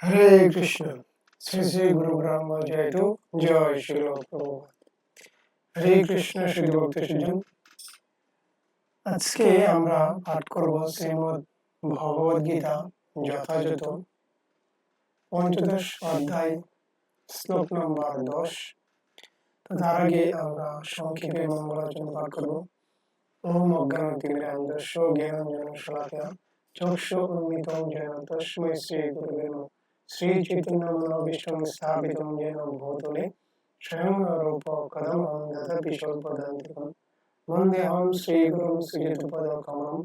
Hare Krishna. Shri Shri Guru Brahma joy to জয় শিল প্রভুপাদ। হরে কৃষ্ণ শুধু ভক্ত সুজন। আজকে আমরা পাঠ করব শ্রীমদ্ ভগবদ গীতা যথাযথ পঞ্চদশ অধ্যায় শ্লোক নম্বর 10। তো তার আগে আমরা সংক্ষেপে মঙ্গলাচরণ পাঠ করব। ওম অজ্ঞানতিমিরান্ধস্য জ্ঞানাঞ্জনা শলাকয়া চক্ষুর্মিলিতং येन তস্मै শ্রী গুরুবে নমঃ। শ্রী চৈতন্য মনোভীষ্টং স্থাপিতং येन ভূতলে স্বয়ং রূপ কদমহং দদাতি স্বল্পদন্তিকং বন্দেহং শ্রীগুরুং শ্রীযুতপদকমলং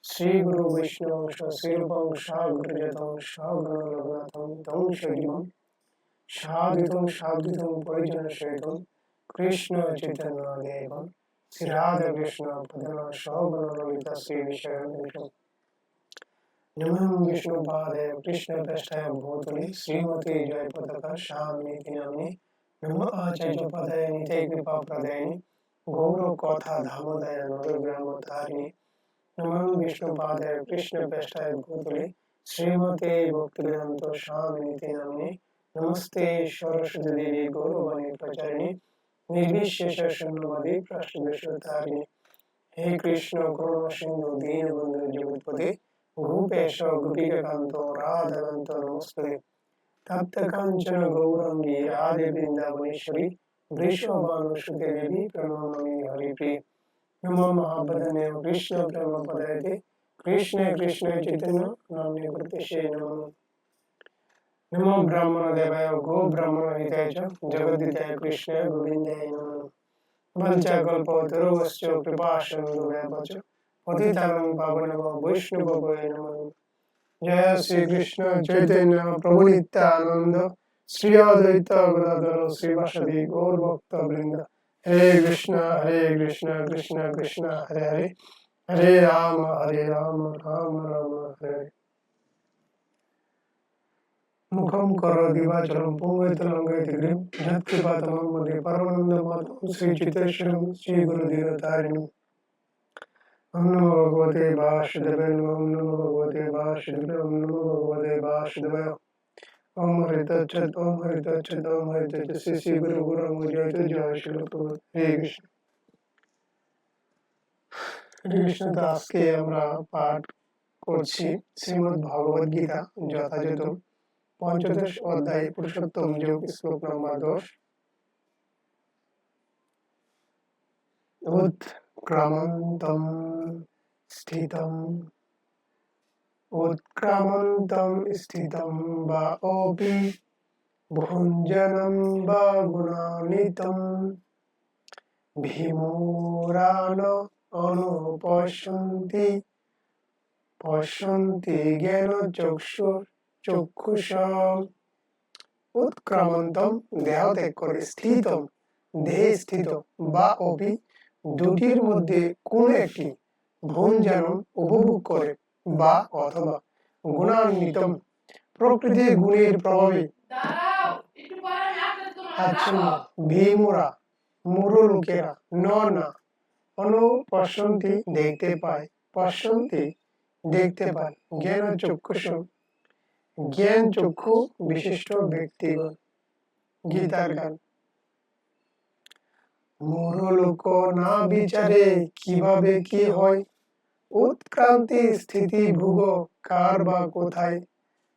শ্রীগুরু বৈষ্ণবং শ্রীরূপং সাগ্রজাতং সগণ রঘুনাথং তং সজীবং সাধুতং পরিজনসহিতং কৃষ্ণ চৈতন্য দেবং শ্রী রাধা কৃষ্ণ পদনা সগণ ললিতা শ্রী বিশাখান্বিতং নমঃ বিষ্ণুপাদায় কৃষ্ণপ্রেষ্ঠায় ভূতলে শ্রীমতী জয় পতাকা স্বামীতি নামিনে নমঃ আচার্যপাদায় নিতাই কৃপাপ্রদায়িনে গৌর কথা ধামোদয় নরগ্রামতারিণে নমঃ বিষ্ণুপাদায় কৃষ্ণপ্রেষ্ঠায় ভূতলে শ্রীমতী ভক্তিবেদান্ত স্বামীতি নামিনে নমস্তে সরস্বতী দেবী গৌরবাণী প্রচারিণে নির্বিশেষ শূন্যবাদী প্রশ্নদোষতারিণে হে কৃষ্ণ করুণা সিন্ধু দীনবন্ধু জগৎপতে গোপেশ গোপিকাকান্ত রাধাকান্ত নমস্তে তপ্ত কাঞ্চন গৌরাঙ্গী রাধে বৃন্দাবনেশ্বরী বৃষভানুসুতে দেবী প্রণমামি হরিপ্রিয়ে নমো মহাবদনে কৃষ্ণ প্রেম পদায়তে কৃষ্ণ কৃষ্ণ চৈতন্য নাম্নে প্রত্যক্ষে নমঃ। নমো ব্রাহ্মণ দেবায় গো ব্রাহ্মণ হিতায় চ জগদ্দিতায় কৃষ্ণ গোবিন্দায় নমঃ। বঞ্চাকল্পতরুশ্চ কৃপাসিন্ধুভ্যঃ পতিতানাং পাবনেভ্যো বৈষ্ণবেভ্যো নমঃ। জয় শ্রী কৃষ্ণ চৈতন্য প্রভু নিত্যানন্দ শ্রী অদ্বৈত গদাধর শ্রীবাসাদি গৌর ভক্ত বৃন্দ। হরে কৃষ্ণ কৃষ্ণ কৃষ্ণ হরে হরে হরে রাম রাম রাম হরে হরে। মুখম করোতি বাচালং পঙ্গয়তে লঙ্ঘয়তে গিরিম যৎকৃপাতমং বন্দে পরমানন্দমাধবং শ্রী চিত্তেশ্বরং শ্রী গুরুদীনতারিণীম। ওম নমো ভগবতে বাসুদেবায় ওম নমো ভগবতে বাসুদেবায় ওম নমো ভগবতে বাসুদেবায়। ওম হরি তৎসৎ ওম হরি তৎসৎ ওম হরি তৎসৎ। শ্রী শ্রী গুরু গৌরাঙ্গ জয় তু জয় শিল প্রভুপাদ। হরে কৃষ্ণ। হরে কৃষ্ণ। তো আজকে আমরা পাঠ করছি শ্রীমদ্ ভগবদ গীতা যথাযথ পঞ্চদশ অধ্যায় পুরুষোত্তম যোগ শ্লোক নম্বর 10। উৎক্রামন্তম স্থিতম বা অপি ভুঞ্জনম বা গুণান্বিতম ভীমোরান অনুপশ্যন্তি জ্ঞান চক্ষুষা। উৎক্রামন্তম দেহ ত্যাগ করে, স্থিতম দেহে স্থিত, বা অপি দুটির মধ্যে কোন একটি, ভুঞ্জনম উপভোগ করে, বা অথবা গুণান্বিতম প্রকৃতির গুণের প্রভাবে আচ্ছন্ন ভীমরা মূঢ় লোকেরা না অনুপশ্যন্তি দেখতে পায়, পশ্যন্তি দেখতে পায়, জ্ঞান চক্ষুষু জ্ঞান চক্ষু বিশিষ্ট ব্যক্তিগণ। গীতার গান। মূঢ় লোক না বিচারে কিভাবে কি হয়, উৎক্রান্তি স্থিতি ভোগ কার বা কোথায়।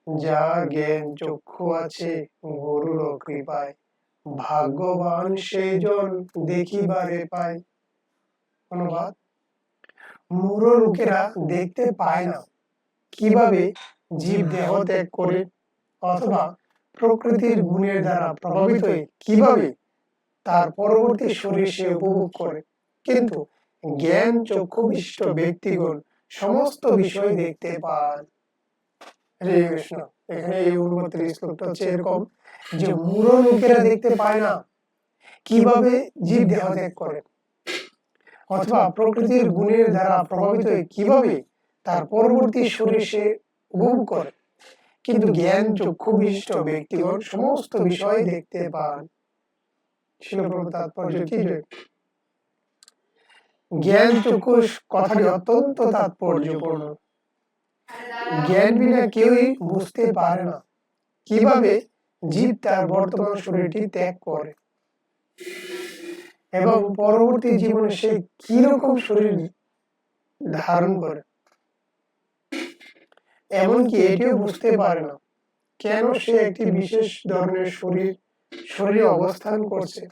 যার জ্ঞান চক্ষু আছে গুরুর কৃপায়, ভাগ্যবান সেজন দেখিবারে পায়। অনুবাদ: মূঢ় লোকেরা দেখতে পায় না কিভাবে জীব দেহ ত্যাগ করে অথবা প্রকৃতির গুণের দ্বারা প্রভাবিত হয়ে কিভাবে তার পরবর্তী শরীর সে উপভোগ করে, কিন্তু জ্ঞান চক্ষু বিশিষ্ট ব্যক্তিগণ সমস্ত বিষয় দেখতে পান। হরে কৃষ্ণ। এখানে এই 29 শ্লোকটা হচ্ছে এরকম যে মূঢ় লোকেরা দেখতে পায় না কিভাবে জীব দেহ ত্যাগ করে অথবা প্রকৃতির গুণের দ্বারা প্রভাবিত হয়ে কিভাবে তার পরবর্তী শরীর সে উপভোগ করে, কিন্তু জ্ঞান চক্ষু বিশিষ্ট ব্যক্তিগণ সমস্ত বিষয় দেখতে পান। শিল প্রভুপাদ তাৎপর্য কি? জ্ঞান চক্ষু কথাটি অত্যন্ত তাৎপর্যপূর্ণ। জ্ঞান বিনা কেউই বুঝতে পারে না কিভাবে জীব তার বর্তমান শরীরটি ত্যাগ করে এবং পরবর্তী জীবনে সে কিরকম শরীর ধারণ করে, এমনকি এটিও বুঝতে পারে না কেন সে একটি বিশেষ ধরনের শরীরে অবস্থান করছে।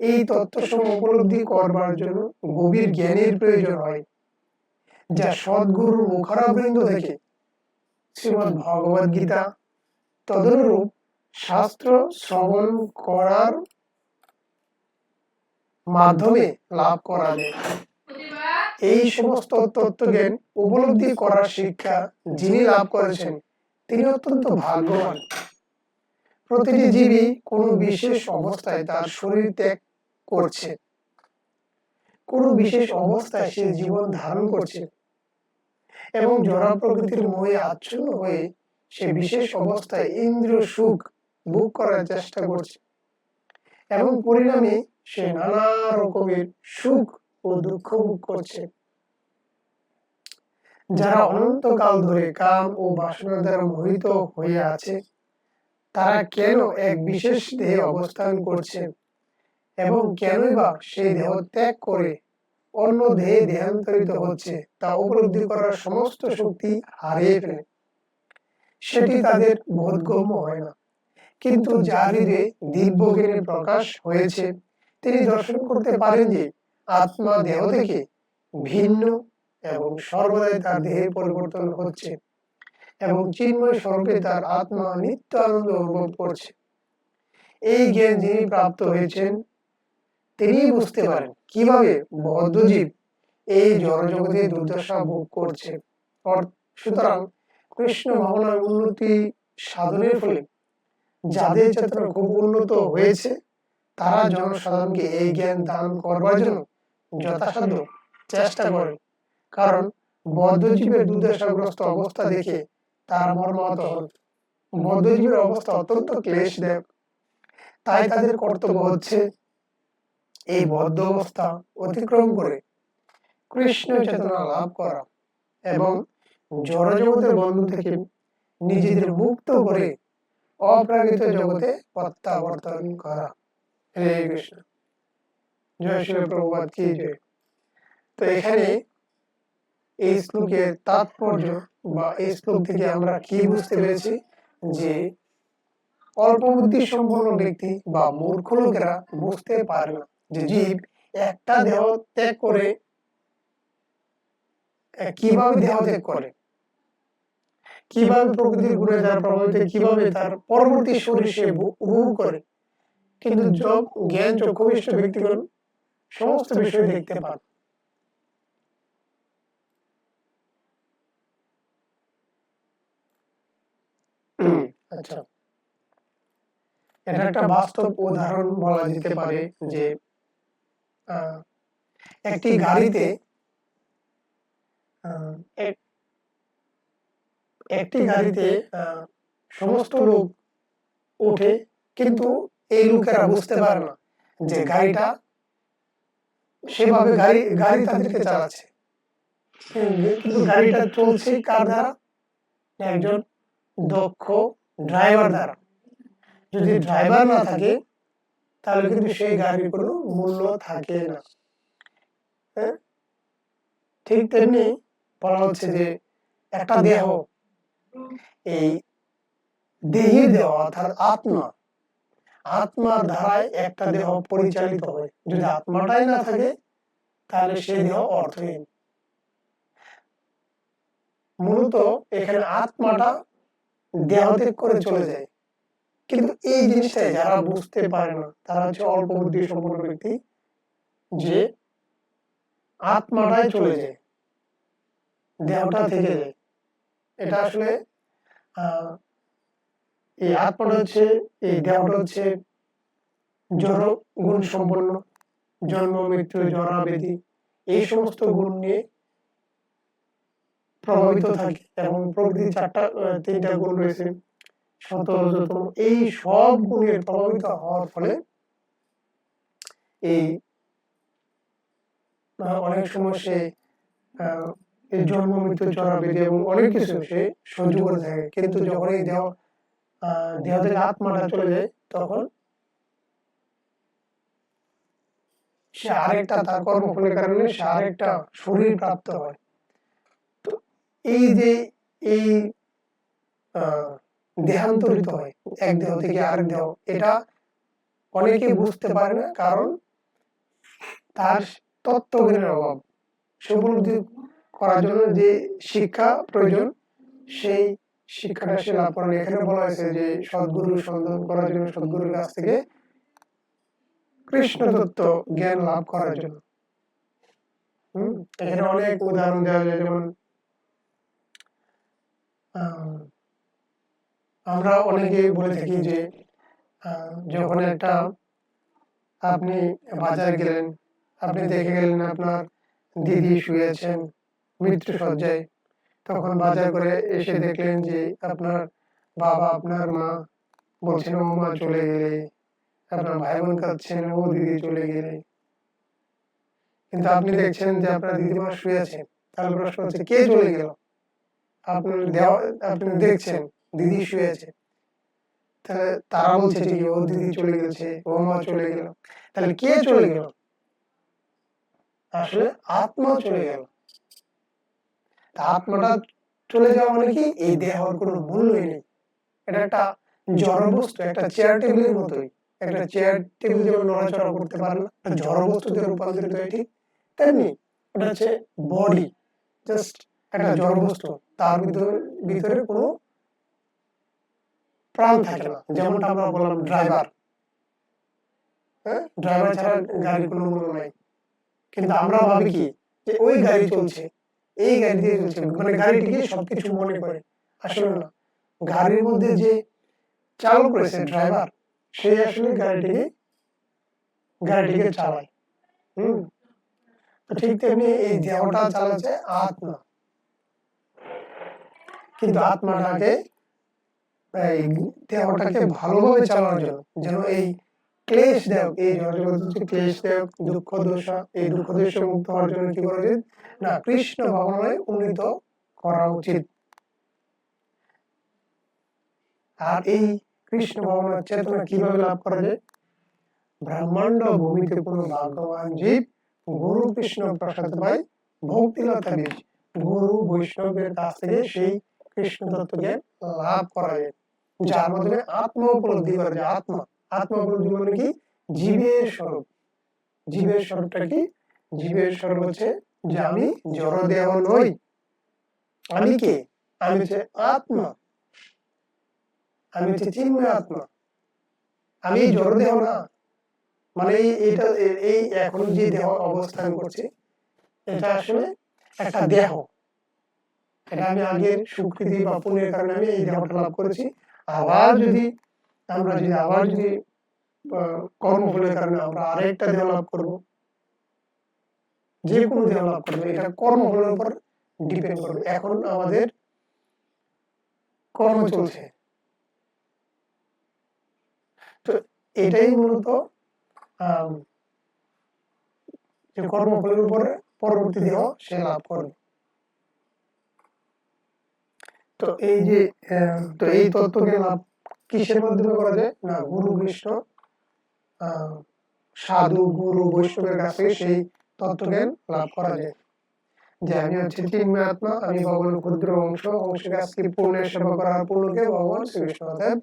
এই তত্ত্বসমূহ উপলব্ধি করবার জন্য গভীর জ্ঞানের প্রয়োজন হয়, যা সদ্গুরুর মুখারবিন্দ থেকে শ্রীমদ্ ভগবদ গীতা তদনুরূপ শাস্ত্র শ্রবণ করার মাধ্যমে লাভ করা যায়। এই সমস্ত তত্ত্বজ্ঞান উপলব্ধি করার শিক্ষা যিনি লাভ করেছেন তিনি অত্যন্ত ভাগ্যবান। প্রতিটি জীবই কোনো বিশেষ অবস্থায় তার শরীর ত্যাগ করছে, কোনো বিশেষ অবস্থায় সে জীবন ধারণ করছে এবং জড় প্রকৃতির মোহে আচ্ছন্ন হয়ে সে বিশেষ অবস্থায় ইন্দ্রিয় সুখ ভোগ করার চেষ্টা করছে এবং পরিণামে সে নানা রকমের সুখ ও দুঃখ ভোগ করছে। যারা অনন্তকাল ধরে কাম ও বাসনা দ্বারা মোহিত হয়ে আছে, তারা কেন এক বিশেষ দেহে অবস্থান করছে এবং কেনই বা সেই দেহ ত্যাগ করে অন্য দেহে দেহান্তরিত হচ্ছে তা উপলব্ধি করার সমস্ত শক্তি হারিয়ে ফেলে। সেটি তাদের বোধগম্য হয় না। কিন্তু যার হৃদয়ে দিব্য জ্ঞানের প্রকাশ হয়েছে তিনি দর্শন করতে পারেন যে আত্মা দেহ থেকে ভিন্ন এবং সর্বদাই তার দেহের পরিবর্তন হচ্ছে এবং চিন্ময় স্বরূপে তার আত্মা নিত্য আনন্দ অনুভব করছে। এই জ্ঞান যিনি প্রাপ্ত হয়েছেন তিনি বুঝতে পারেন কিভাবে বদ্ধজীব এই জড়জগতে দুর্দশা ভোগ করছে। সুতরাং কৃষ্ণ ভাবনার উন্নতি সাধনের ফলে যাদের চেতনা খুব উন্নত হয়েছে তারা জনসাধারণকে এই জ্ঞান দান করবার জন্য যথাসাধ্য চেষ্টা করে, কারণ বদ্ধজীবের দুর্দশাগ্রস্ত অবস্থা দেখে তারা মর্মাহত হন। বদ্ধজীবের অবস্থা অত্যন্ত ক্লেশদায়ক, তাই তাদের কর্তব্য হচ্ছে এই বদ্ধ অবস্থা অতিক্রম করে কৃষ্ণ চেতনা লাভ করা এবং জড়জগতের বন্ধন থেকে নিজেদের মুক্ত করে অপ্রাকৃত জগতে প্রত্যাবর্তন করা। হরে কৃষ্ণ। জয় শ্রী প্রভুপাদ কি জয়। তো এখানে এই শ্লোকের তাৎপর্য বা এই শ্লোক থেকে আমরা কি বুঝতে পেরেছি যে অল্প বুদ্ধি সম্পন্ন ব্যক্তি বা মূর্খ লোকেরা বুঝতে পারে না যে জীব একটা দেহ ত্যাগ করে কিভাবে দেহ ত্যাগ করে, কিভাবে প্রকৃতির গুণে দ্বারা প্রভাবিত, কিভাবে তার পরবর্তী শরীর সে উপভোগ করে। কিন্তু জ্ঞান চক্ষুবিষ্ট ব্যক্তিগণ সমস্ত বিষয় দেখতে পান। আচ্ছা, এটা একটা বাস্তব উদাহরণ বলা যেতে পারে যে একটি গাড়িতে সমস্ত লোক ওঠে, কিন্তু এই লোকেরা বুঝতে পারে না যে গাড়িটা সেভাবে গাড়ি তাদেরকে চালাচ্ছে, কিন্তু গাড়িটা চলছে কার দ্বারা? একজন দক্ষ ড্রাইভার দ্বারা। যদি ড্রাইভার না থাকে তাহলে কিন্তু সেই গাড়ির কোনো মূল্য থাকে না। ঠিক তেমনি বলা হচ্ছে যে একটা দেহ, এই দেহের দেহ অর্থাৎ আত্মার দ্বারাই একটা দেহ পরিচালিত হয়। যদি আত্মাটাই না থাকে তাহলে সেই দেহ অর্থহীন। মূলত এখানে আত্মাটা দেহ ত্যাগ করে চলে যায়, কিন্তু এই জিনিসটাই যারা বুঝতে পারে না তারা হচ্ছে অল্প বুদ্ধি সম্পন্ন ব্যক্তি, যে আত্মাটাই চলে যায়, দেহটা থেকে যায়। এটা আসলে এই আত্মাটা হচ্ছে, এই দেহটা হচ্ছে জড় গুণ সম্পন্ন, জন্ম মৃত্যু জরা ব্যাধি এই সমস্ত গুণ নিয়ে প্রভাবিত থাকে এবং প্রকৃতির তিনটা গুণ রয়েছে, সত রজতম। এই সব গুণের প্রভাবিত হওয়ার ফলে এই অনেক সময় সে জন্ম মৃত্যু জরা ব্যাধি এবং অনেক কিছু সে সহ্য করে থাকে। কিন্তু যখন এই দেহ দেহ থেকে আত্মাটা চলে যায়, তখন সে আরেকটা তার কর্মফলের কারণে সে আরেকটা শরীর প্রাপ্ত হয়। তো এই যে এই দেহান্তরিত হয় এক দেহ থেকে আরেক দেহ, এটা অনেকে বুঝতে পারে না, কারণ তার তত্ত্বজ্ঞানের অভাব। সে উপলব্ধি করার জন্য যে শিক্ষা প্রয়োজন, সেই শিক্ষাটা সে লাভ করেন। এখানে বলা হয়েছে যে সদ্গুরু সন্ধান করার জন্য, সদ্গুরুর কাছ থেকে কৃষ্ণ তত্ত্ব জ্ঞান লাভ করার জন্য। এখানে অনেক উদাহরণ দেওয়া যায়, যেমন আমরা অনেকে বলে থাকি যে যখন একটা আপনি বাজারে গেলেন, আপনি দেখে গেলেন আপনার দিদি শুয়েছেন মৃত্যু শয্যায়, তখন বাজার করে এসে দেখলেন যে আপনার বাবা, আপনার মা বলছেন ও মা চলে গেলে, আপনার ভাই বোন কাঁদছেন ও দিদি চলে গেলে, কিন্তু আপনি দেখছেন যে আপনার দিদিমা শুয়েছেন। তাহলে প্রশ্ন হচ্ছে কে চলে গেল? আপনি দেখছেন দিদি শুয়েছে, তাহলে তারা বলছে যে ও দিদি চলে গেছে, ও মা চলে গেল। তাহলে কে চলে গেল? আসলে আত্মা চলে গেল। আত্মাটা চলে যাওয়া মানে কি, এই দেহের কোনো মূল্যই নেই। এটা একটা জড় বস্তু, একটা চেয়ার টেবিলের মতোই। একটা চেয়ার টেবিল যেমন নড়াচড়া করতে পারে না, জড় বস্তুতে রূপান্তরিত হয়, ঠিক তেমনি এটা হচ্ছে বডি, জাস্ট একটা জড় বস্তু, তার ভিতরে কোনো প্রাণ থাকে না। যেমনটা আমরা বললাম ড্রাইভার, ড্রাইভার ছাড়া গাড়ির কোনো মূল্য নাই। কিন্তু আমরা ভাবি কি যে ওই গাড়ি চলছে, এই গাড়ি দিয়ে চলছে, মানে গাড়িটিকে সবকিছু মনে করে। আসলে না, গাড়ির মধ্যে যে চালক রয়েছে, ড্রাইভার, সে আসলে গাড়িটিকে চালায়। ঠিক তেমনি এই দেহটা চালাচ্ছে আত্মা। কিন্তু আত্মাটাকে, এই দেহটাকে ভালোভাবে চালানোর জন্য, যেন এই ক্লেশ দেয়, এই জড়জগতের ক্লেশ দেয়, দুঃখ দশা, এই দুঃখ দশা মুক্ত হওয়ার জন্য কি করা উচিত? না, কৃষ্ণ ভাবনায় উন্নীত করা উচিত। আর এই কৃষ্ণ ভাবনার চেতনা কিভাবে লাভ করা যায়? ব্রহ্মাণ্ড ভূমিতে কোনো ভাগ্যবান জীব গুরু কৃষ্ণ প্রসাদ পায় ভক্তিলতা বীজ। গুরু বৈষ্ণবের কাছ থেকে সেই কৃষ্ণ তত্ত্ব জ্ঞান লাভ করা যায়, যার মাধ্যমে আত্ম উপলব্ধি করা যায়। আত্ম উপলব্ধি মানে কি? জীবের স্বরূপ। জীবের স্বরূপটা কি? জীবের স্বরূপ হচ্ছে যে আমি জড় দেহ নই। আমি কে? আমি হচ্ছে আত্মা, আমি হচ্ছে চিন্ময় আত্মা, আমি জড় দেহ না। মানে এটা, এই এখন যে দেহ অবস্থান করছে, এটা আসলে একটা দেহ। এটা আমি আগের সুকৃতি বা পুণ্যের কারণে আমি এই দেহটা লাভ করেছি। আবার যদি কর্মফলের কারণে আমরা আরেকটা দেহ লাভ করব, যে কোনো দেহ লাভ করবো, এটা কর্মফলের উপর ডিপেন্ড করবে। এখন আমাদের কর্ম চলছে, তো এটাই মূলত যে কর্মফলের উপরে পরবর্তী দেহ সে লাভ করবে। তো এই যে এই তত্ত্বকে লাভ কিসের মাধ্যমে করা যায়? না, গুরু কৃষ্ণ, সাধু, গুরু, বৈষ্ণবের কাছে সেই তত্ত্বজ্ঞান লাভ করা যায় যে আমি হচ্ছে চিন্ময় আত্মা, আমি ভগবানের ক্ষুদ্র অংশ, অংশের কাছে পূর্ণের সেবা করার পূর্ণকে ভগবান শ্রীকৃষ্ণ। অর্থাৎ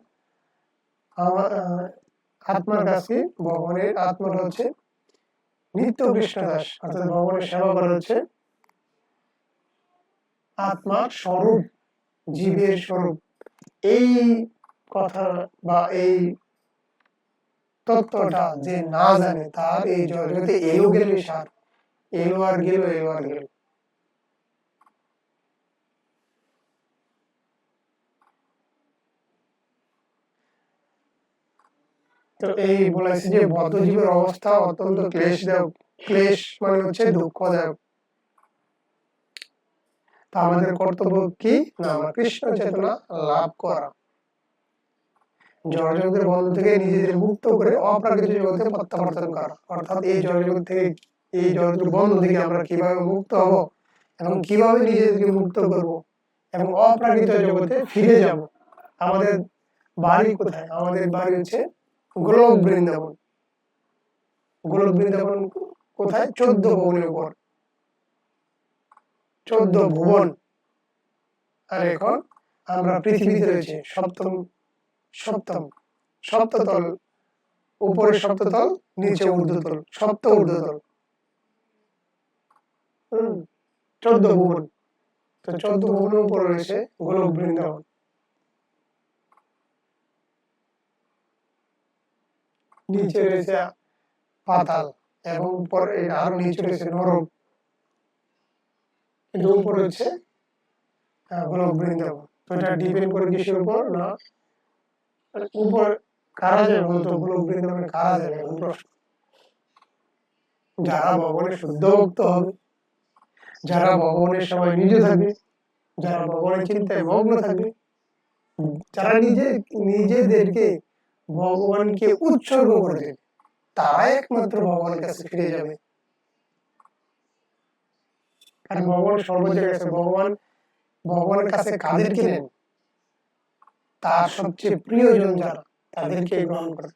আমার আত্মার কাছে ভগবানের আত্মাটা হচ্ছে নিত্য কৃষ্ণ দাস, অর্থাৎ ভগবানের সেবা করা হচ্ছে আত্মার স্বরূপ, জীবের স্বরূপ। এই কথা বা এই তত্ত্বটা যে না জানে, তার এই জগতে এলো গেল সার, এলো আর গেল, এলো আর গেল। তো এই বলেছে যে বদ্ধ জীবের অবস্থা অত্যন্ত ক্লেশদায়ক। ক্লেশ মানে হচ্ছে দুঃখদায়ক। তা আমাদের কর্তব্য কি? না, আমরা কৃষ্ণ চেতনা লাভ করা, জড়জগতের বন্ধন থেকে নিজেদের মুক্ত করে অপ্রাকৃত জগতে প্রত্যাবর্তন করা। অর্থাৎ এই জড়জগৎ থেকে, এই জড়জগতের বন্ধন থেকে আমরা কিভাবে মুক্ত হব এবং কিভাবে নিজেদেরকে মুক্ত করব এবং অপ্রাকৃত জগতে ফিরে যাব। আমাদের বাড়ি কোথায়? আমাদের বাড়ি হচ্ছে গোলক বৃন্দাবন। গোলক বৃন্দাবন কোথায়? 14 ভুবনের উপর, 14 ভুবন। আর এখন আমরা পৃথিবীতে রয়েছে সপ্তম সপ্ততল, উপরে সপ্ততল, নিচে ঊর্ধ্বতল, সপ্ত ঊর্ধ্বতল। 14 ভুবন। তো 14 ভুবনের উপরে রয়েছে গোলক বৃন্দাবন। নিচে রয়েছে পাতাল এবং উপরে আরো নিচে রয়েছে নরক, কিন্তু উপরে হচ্ছে গোলক বৃন্দাবন। তো এটা ডিপেন্ড করে কিসের উপর? না উপর কারা যাবে বলতো? গোলক বৃন্দাবনে কারা যাবে এখন প্রশ্ন। যারা ভগবানের শুদ্ধ ভক্ত হবে, যারা ভগবানের সময় নিজে থাকবে, যারা ভগবানের চিন্তায় মগ্ন থাকবে, যারা নিজেদেরকে ভগবানকে উৎসর্গ করে দেবে, তারাই একমাত্র ভগবানের কাছে ফিরে যাবে। কারণ ভগবান সর্ব জায়গায় আছে। ভগবানের কাছে কাদেরকে নেন? তার সবচেয়ে প্রিয়জন যারা, তাদেরকে গ্রহণ করে।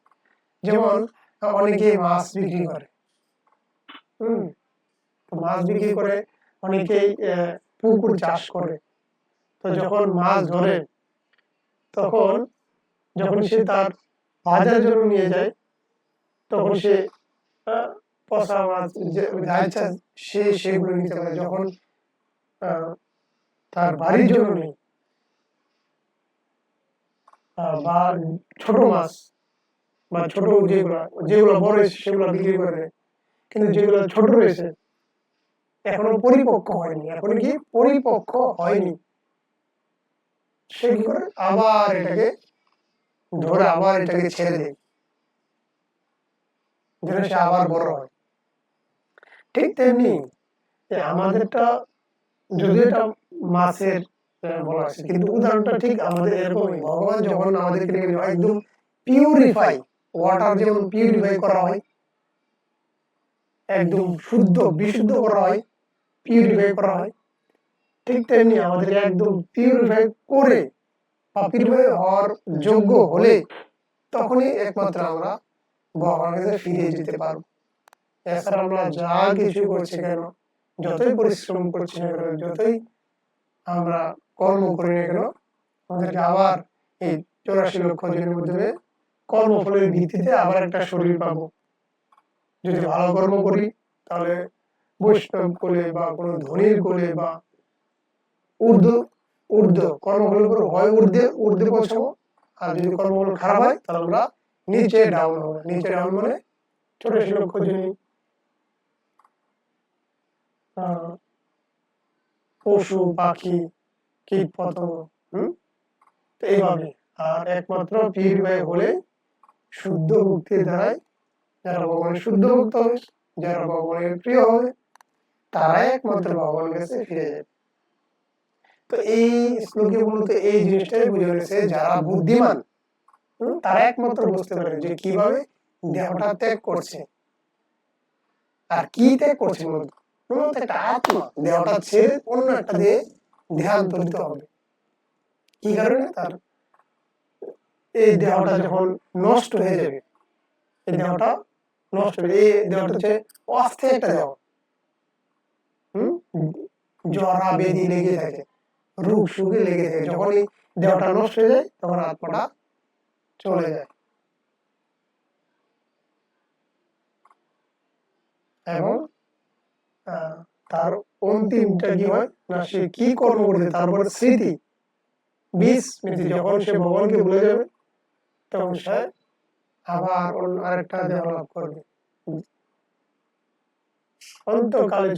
যেমন অনেকে মাছ বিক্রি করে, মাছ বিক্রি করে, অনেকেই পুকুর চাষ করে। তো যখন মাছ ধরে, তখন যখন সে তার বাজার জন্য নিয়ে যায়, তখন সে পচা মাছ যা ইচ্ছা সে সেগুলো নিতে পারে। যখন তার বাড়ির জন্য নেই বা ছোট মাছ বা ছোট যেগুলো বড় হয়েছে সেগুলো বিক্রি করে। কিন্তু যেগুলো ছোট রয়েছে, এখনো পরিপক্ক হয়নি, এখন কি পরিপক্ক হয়নি, সে কি করে? আবার এটাকে ধরে আবার এটাকে ছেড়ে দেয়, যেন সে আবার বড় হয়। ঠিক তেমনি আমাদেরটা, যদিও এটা মাছের বলা আছে, কিন্তু উদাহরণটা ঠিক আমাদের এরকমই। ভগবান যখন আমাদেরকে একদম পিউরিফাই, ওয়াটার যেমন পিউরিফাই করা হয়, একদম শুদ্ধ বিশুদ্ধ করা হয়, পিউরিফাই করা হয়, ঠিক তেমনি আমাদের একদম পিউরিফাই করে বা পিউরিফাই হওয়ার যোগ্য হলে তখনই একমাত্র আমরা ভগবানের কাছে ফিরে যেতে পারবো। এছাড়া আমরা যা কিছু করছি কেন, যতই পরিশ্রম করছি না কেন, যতই আমরা কর্ম করি না কেন, আমাদেরকে আবার এই 84 লক্ষ জনের মধ্যে কর্মফলের ভিত্তিতে আবার একটা শরীর পাবো। যদি ভালো কর্ম করি তাহলে বৈষ্ণব কোলে বা কোনো ধনীর কোলে বা ঊর্ধ্ব কর্মফলের উপর হয় ঊর্ধ্বে পৌঁছাবো। আর যদি কর্মফল খারাপ হয় তাহলে আমরা নিচে ডাউন হবো। নিচে ডাউন মানে 84 লক্ষ জনই পশু পাখি কীট পতঙ্গ, এইভাবে। আর একমাত্র পিউরিফাই হলে শুদ্ধ ভক্তির দ্বারাই যারা ভগবানের শুদ্ধ ভক্ত হবে, যারা ভগবানের প্রিয় হবে, তারাই একমাত্র ভগবানের কাছে ফিরে যাবে। তো এই শ্লোকে মূলত এই জিনিসটাই বুঝে গেছে, যারা বুদ্ধিমান তারা একমাত্র বুঝতে পারে যে কিভাবে দেহটা ত্যাগ করছে আর কি ত্যাগ করছে। মূলত একটা আত্মা দেহটা ছেড়ে অন্য একটা দিয়ে দেহান্তরিত হবে। কি কারণে? তার এই দেহটা যখন নষ্ট হয়ে যাবে, এই দেহটা নষ্ট হবে, এই দেহটা হচ্ছে অস্থায়ী একটা দেহ, জরা বেদি লেগে থাকে, রোগ সুখে লেগে থাকে। যখন এই দেহটা নষ্ট হয়ে যায় তখন আত্মাটা চলে যায়। এবং তার অন্তিমটা কি হয় না, সে কি কর্ম করেছে তারপর স্মৃতি, স্মৃতি, যখন সে ভগবানকে ভুলে যাবে তখন সে আবার আরেকটা দেহ লাভ করবে। অন্তকালে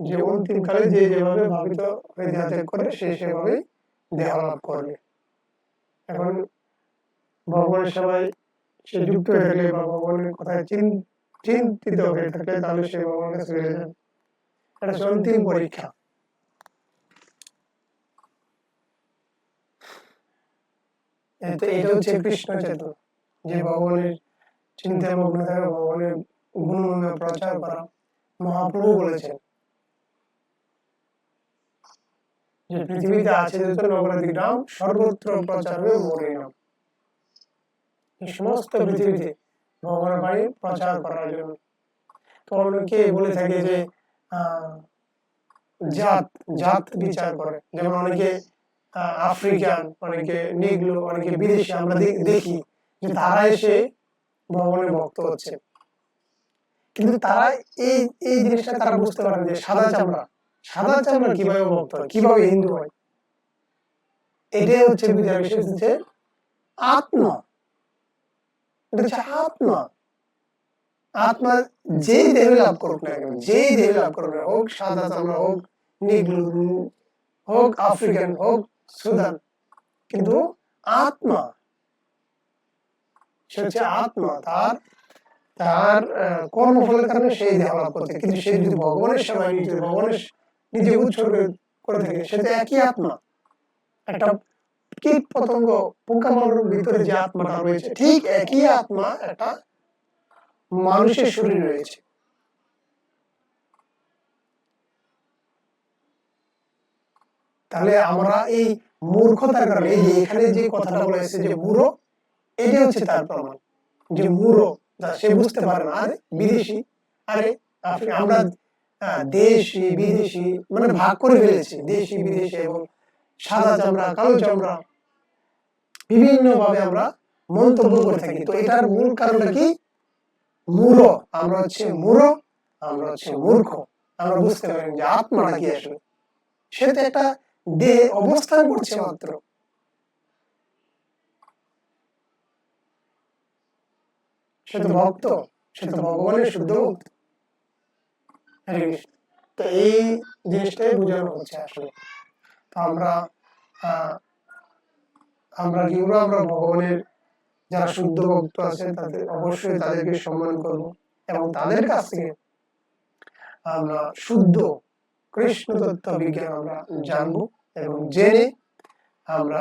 যে অন্তিম কালে যে যেভাবে ভাবিত হয়ে দেহ ত্যাগ করে সে সেভাবে দেহ লাভ করবে। এখন ভগবানের সেবায় সে যুক্ত হয়ে থাকলে বা ভগবানের কথায় চিন্তিত হয়ে থাকলে তাহলে সে ভগবানের কাছে ফিরে যাবে। এটা হচ্ছে অন্তিম পরীক্ষা। এটা হচ্ছে কৃষ্ণ চেতনা, যে ভগবানের চিন্তায় মগ্ন থাকা, ভগবানের গুণমহিমা প্রচার করা। মহাপ্রভু বলেছেন যে পৃথিবীতে আছে যত নগরাদি গ্রাম সর্বত্র প্রচার হবে মোর এই নাম। এই সমস্ত পৃথিবীতে ভগবানের বাণী প্রচার করার জন্য। তো অনেকে বলে থাকে যে জাত জাত বিচার করে, যেমন অনেকে আফ্রিকান, অনেকে নিগ্রো, অনেকে বিদেশি আমরা দেখি যে তারা এসে ভগবানের ভক্ত হচ্ছে, কিন্তু তারা এই এই জিনিসটা তারা বুঝতে পারে যে সাদা চামড়া কিভাবে ভক্ত হয়, কিভাবে হিন্দু হয়। এটাই হচ্ছে বিচার বিষয়, হচ্ছে আত্মা। এটা হচ্ছে আত্মা। আত্মা যেই দেহ লাভ করুক না কেন, যেই দেহ লাভ করুক না, হোক সাদা চামড়া, হোক নিগ্রো, হোক আফ্রিকান, হোক সুদান, কিন্তু আত্মা, সে হচ্ছে আত্মা। তার তার কর্মফলের কারণে সেই দেহ লাভ করতে, কিন্তু সে যদি ভগবানের সেবায় নিজে উৎসর্গ করে থাকে, সে তো একই আত্মা। একটা কীট পতঙ্গ পোকামাকড়ের ভিতরে যে আত্মাটা রয়েছে, ঠিক একই আত্মা একটা মানুষের শরীর রয়েছে। তাহলে আমরা এই মূর্খতার কারণে, এই যে এখানে যে কথাটা বলা হয়েছে যে মূঢ়, এটা হচ্ছে তার প্রমাণ যে মূঢ়, সে বুঝতে পারে না। আরে বিদেশি, আরে আমরা দেশি বিদেশি মানে ভাগ করে ফেলেছি, দেশি বিদেশি এবং সাদা চামড়া কালো চামড়া বিভিন্ন ভাবে আমরা মন্তব্য করে থাকি। তো এটার মূল কারণটা কি? মূঢ়। আমরা হচ্ছে মূঢ়, আমরা হচ্ছে মূর্খ। আমরা বুঝতে পারি যে আত্মাটা কি আসলে। সে তো একটা দেহে অবস্থান করছে মাত্র। সে তো ভক্ত, সে তো ভগবানের শুদ্ধ ভক্ত। তো এই জিনিসটাই বোঝানো হচ্ছে আসলে। তো আমরা আমরা ভগবানের যারা শুদ্ধ ভক্ত আছে তাদের অবশ্যই তাদেরকে সম্মান করব, এবং তাদের কাছ থেকে আমরা শুদ্ধ কৃষ্ণ তত্ত্ব বিজ্ঞান আমরা জানবো, এবং জেনে আমরা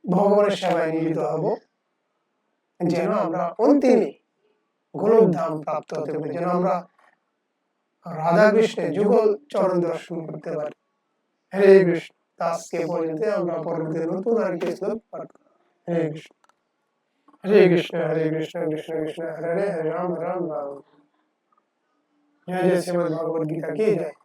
ভগবানের সেবায় নিয়োজিত হব, যেন আমরা অন্তিমে গোলকধাম প্রাপ্ত হতে পারি, যেন আমরা রাধা কৃষ্ণের যুগল চরণ দর্শন করতে পারি। হরে কৃষ্ণ। আজকে পর্যন্ত আমরা পরবর্তী নতুন আর কি শ্লোক পাঠ করব। হরে কৃষ্ণ। হরে কৃষ্ণ হরে কৃষ্ণ কৃষ্ণ কৃষ্ণ হরে হরে, রাম রাম রাম। জয় জয় শ্রীমদ্ ভগবদ গীতা কি জয়।